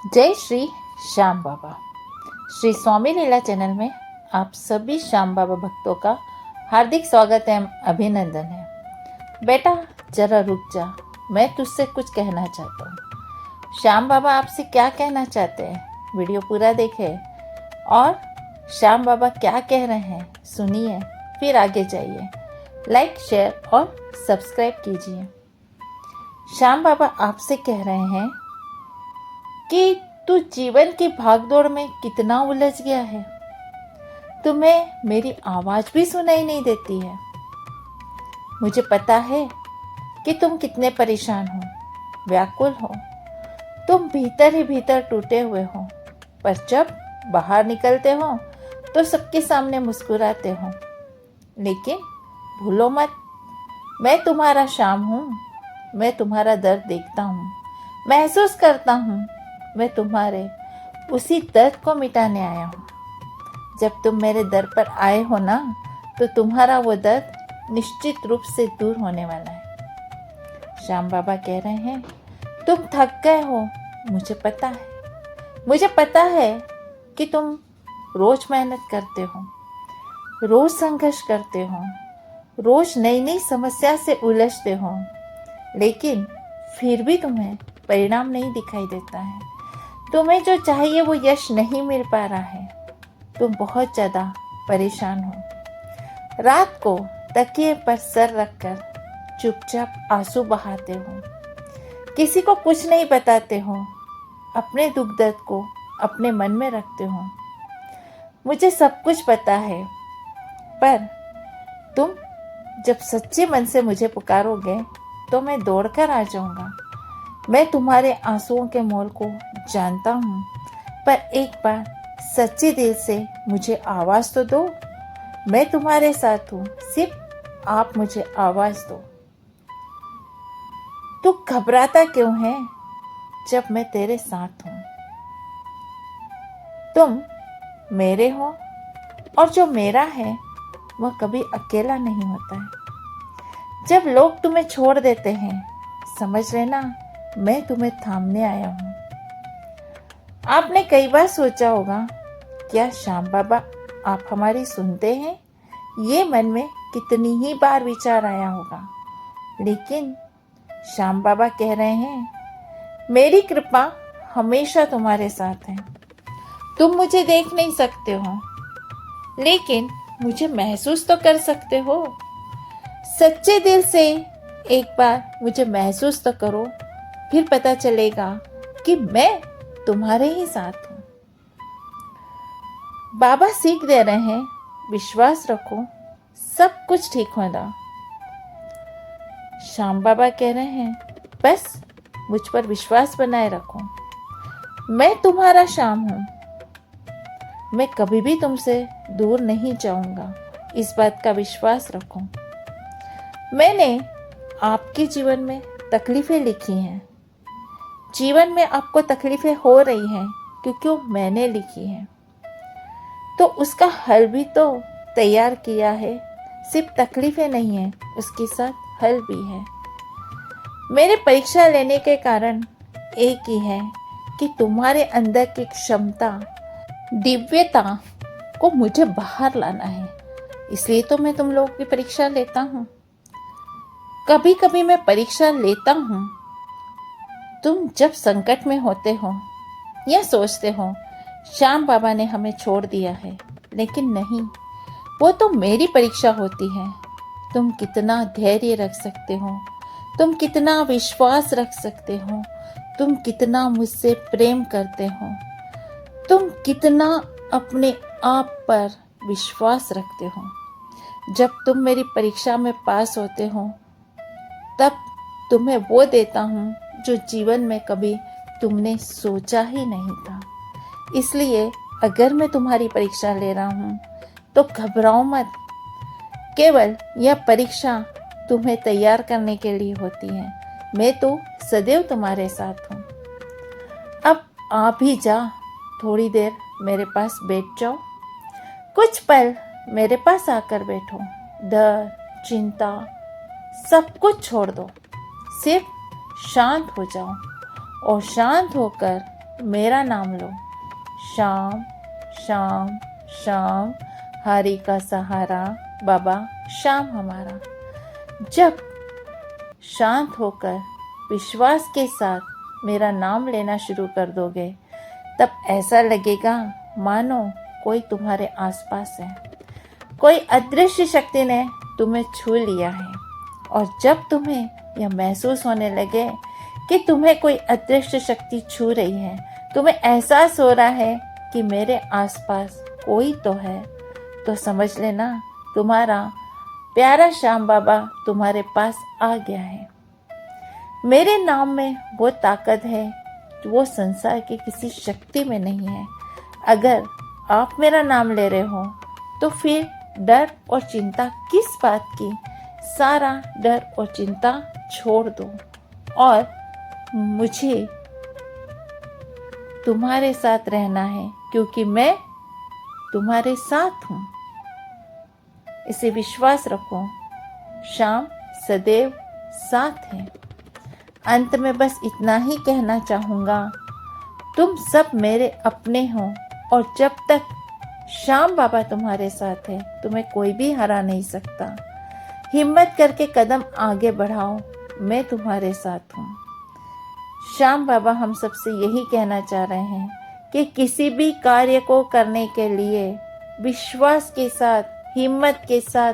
जय श्री श्याम बाबा। श्री स्वामी लीला चैनल में आप सभी श्याम बाबा भक्तों का हार्दिक स्वागत है, अभिनंदन है। बेटा जरा रुक जा, मैं तुझसे कुछ कहना चाहता हूँ। श्याम बाबा आपसे क्या कहना चाहते हैं, वीडियो पूरा देखें और श्याम बाबा क्या कह रहे हैं सुनिए, फिर आगे जाइए। लाइक, शेयर और सब्सक्राइब कीजिए। श्याम बाबा आपसे कह रहे हैं कि तू जीवन की भागदौड़ में कितना उलझ गया है। तुम्हें मेरी आवाज भी सुनाई नहीं देती है। मुझे पता है कि तुम कितने परेशान हो, व्याकुल हो। तुम भीतर ही भीतर टूटे हुए हो, पर जब बाहर निकलते हो तो सबके सामने मुस्कुराते हो। लेकिन भूलो मत, मैं तुम्हारा श्याम हूँ। मैं तुम्हारा दर्द देखता हूँ, महसूस करता हूँ। मैं तुम्हारे उसी दर्द को मिटाने आया हूँ। जब तुम मेरे दर पर आए हो ना, तो तुम्हारा वो दर्द निश्चित रूप से दूर होने वाला है। श्याम बाबा कह रहे हैं तुम थक गए हो, मुझे पता है। मुझे पता है कि तुम रोज मेहनत करते हो, रोज संघर्ष करते हो, रोज नई नई समस्या से उलझते हो, लेकिन फिर भी तुम्हें परिणाम नहीं दिखाई देता है। तुम्हें जो चाहिए वो यश नहीं मिल पा रहा है। तुम बहुत ज़्यादा परेशान हो। रात को तकिए पर सर रखकर चुपचाप आंसू बहाते हो, किसी को कुछ नहीं बताते हो, अपने दुख दर्द को अपने मन में रखते हो। मुझे सब कुछ पता है, पर तुम जब सच्चे मन से मुझे पुकारोगे तो मैं दौड़कर आ जाऊंगा। मैं तुम्हारे आंसुओं के मोल को जानता हूँ, पर एक बार सच्चे दिल से मुझे आवाज़ तो दो। मैं तुम्हारे साथ हूँ, सिर्फ आप मुझे आवाज़ दो। तू घबराता क्यों है जब मैं तेरे साथ हूँ? तुम मेरे हो और जो मेरा है वह कभी अकेला नहीं होता है। जब लोग तुम्हें छोड़ देते हैं, समझ लेना मैं तुम्हें थामने आया हूँ। आपने कई बार सोचा होगा, क्या श्याम बाबा आप हमारी सुनते हैं? ये मन में कितनी ही बार विचार आया होगा, लेकिन श्याम बाबा कह रहे हैं मेरी कृपा हमेशा तुम्हारे साथ है। तुम मुझे देख नहीं सकते हो, लेकिन मुझे महसूस तो कर सकते हो। सच्चे दिल से एक बार मुझे महसूस तो करो, फिर पता चलेगा कि मैं तुम्हारे ही साथ हूँ। बाबा सीख दे रहे हैं, विश्वास रखो, सब कुछ ठीक होगा। श्याम बाबा कह रहे हैं बस मुझ पर विश्वास बनाए रखो। मैं तुम्हारा श्याम हूँ, मैं कभी भी तुमसे दूर नहीं जाऊंगा, इस बात का विश्वास रखो। मैंने आपके जीवन में तकलीफें लिखी हैं। जीवन में आपको तकलीफें हो रही हैं क्योंकि वो मैंने लिखी हैं, तो उसका हल भी तो तैयार किया है। सिर्फ तकलीफें नहीं है, उसके साथ हल भी है। मेरे परीक्षा लेने के कारण एक ही है कि तुम्हारे अंदर की क्षमता, दिव्यता को मुझे बाहर लाना है। इसलिए तो मैं तुम लोगों की परीक्षा लेता हूँ। कभी कभी मैं परीक्षा लेता हूँ। तुम जब संकट में होते हो या सोचते हो श्याम बाबा ने हमें छोड़ दिया है, लेकिन नहीं, वो तो मेरी परीक्षा होती है। तुम कितना धैर्य रख सकते हो, तुम कितना विश्वास रख सकते हो, तुम कितना मुझसे प्रेम करते हो, तुम कितना अपने आप पर विश्वास रखते हो। जब तुम मेरी परीक्षा में पास होते हो, तब तुम्हें वो देता हूँ जो जीवन में कभी तुमने सोचा ही नहीं था। इसलिए अगर मैं तुम्हारी परीक्षा ले रहा हूँ तो घबराओ मत। केवल यह परीक्षा तुम्हें तैयार करने के लिए होती है। मैं तो सदैव तुम्हारे साथ हूँ। अब आप भी जा, थोड़ी देर मेरे पास बैठ जाओ, कुछ पल मेरे पास आकर बैठो। डर, चिंता सब कुछ छोड़ दो, सिर्फ शांत हो जाओ और शांत होकर मेरा नाम लो। शाम शाम शाम, हारी का सहारा, बाबा शाम हमारा। जब शांत होकर विश्वास के साथ मेरा नाम लेना शुरू कर दोगे, तब ऐसा लगेगा मानो कोई तुम्हारे आसपास है, कोई अदृश्य शक्ति ने तुम्हें छू लिया है। और जब तुम्हें यह महसूस होने लगे कि तुम्हें कोई अदृश्य शक्ति छू रही है, तुम्हें एहसास हो रहा है कि मेरे आसपास कोई तो है, तो समझ लेना तुम्हारा प्यारा श्याम बाबा तुम्हारे पास आ गया है। मेरे नाम में वो ताकत है वो संसार की किसी शक्ति में नहीं है। अगर आप मेरा नाम ले रहे हो तो फिर डर और चिंता किस बात की? सारा डर और चिंता छोड़ दो और मुझे तुम्हारे साथ रहना है, क्योंकि मैं तुम्हारे साथ हूँ। इसे विश्वास रखो, श्याम सदैव साथ है। अंत में बस इतना ही कहना चाहूँगा, तुम सब मेरे अपने हो और जब तक श्याम बाबा तुम्हारे साथ है, तुम्हें कोई भी हरा नहीं सकता। हिम्मत करके कदम आगे बढ़ाओ, मैं तुम्हारे साथ हूँ। श्याम बाबा हम सबसे यही कहना चाह रहे हैं कि किसी भी कार्य को करने के लिए विश्वास के साथ, हिम्मत के साथ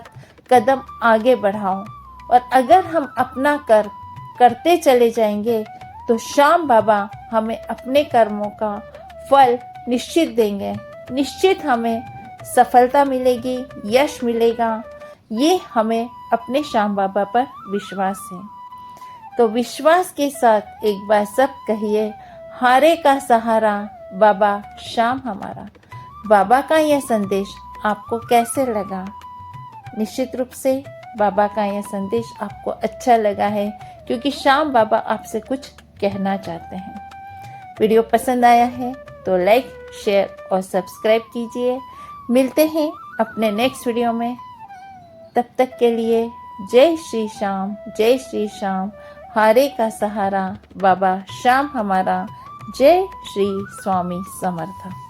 कदम आगे बढ़ाओ। और अगर हम अपना करते चले जाएंगे तो श्याम बाबा हमें अपने कर्मों का फल निश्चित देंगे। निश्चित हमें सफलता मिलेगी, यश मिलेगा। ये हमें अपने श्याम बाबा पर विश्वास है। तो विश्वास के साथ एक बार सब कहिए, हारे का सहारा, बाबा श्याम हमारा। बाबा का यह संदेश आपको कैसे लगा? निश्चित रूप से बाबा का यह संदेश आपको अच्छा लगा है, क्योंकि श्याम बाबा आपसे कुछ कहना चाहते हैं। वीडियो पसंद आया है तो लाइक, शेयर और सब्सक्राइब कीजिए। मिलते हैं अपने नेक्स्ट वीडियो में। तब तक के लिए जय श्री श्याम, जय श्री श्याम। हारे का सहारा, बाबा श्याम हमारा। जय श्री स्वामी समर्थ।